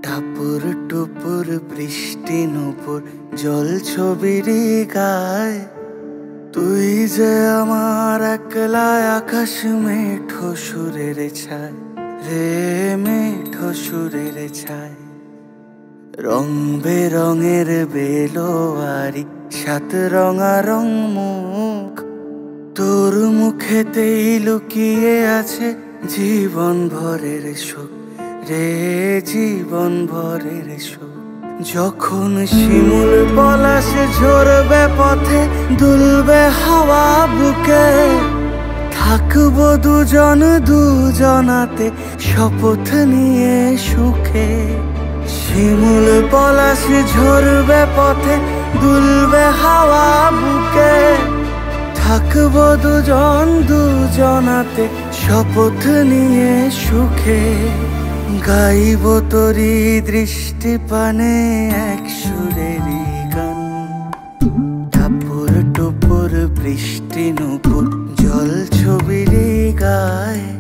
টাপুর টুপুর বৃষ্টি নুপুর জল ছবিরি গায়। তুই যে আমার একলা আকাশ মেঠো সুরের ছায় রে, মেঠো সুরের ছায়। রং বেরঙের বেলোয়ারি সাত রঙারং মুখ, তোর মুখেতেই লুকিয়ে আছে জীবন ভরের সুখ রে, জীবন ভরের সুখ। যখন শিমুল পলাশ ঝরবে পথে দুলবে হাওয়া বুকে, থাকবো দুজন দুজনাতে শপথ নিয়ে সুখে। শিমুল পলাশ ঝরবে পথে দুলবে হাওয়া বুকে, থাকবো দুজন দুজনাতে শপথ নিয়ে সুখে। গাইব তোরি দৃষ্টি পানে এক সুরেরই গান। টাপুর টুপুর বৃষ্টি নুপুর জল ছবিরি গায়।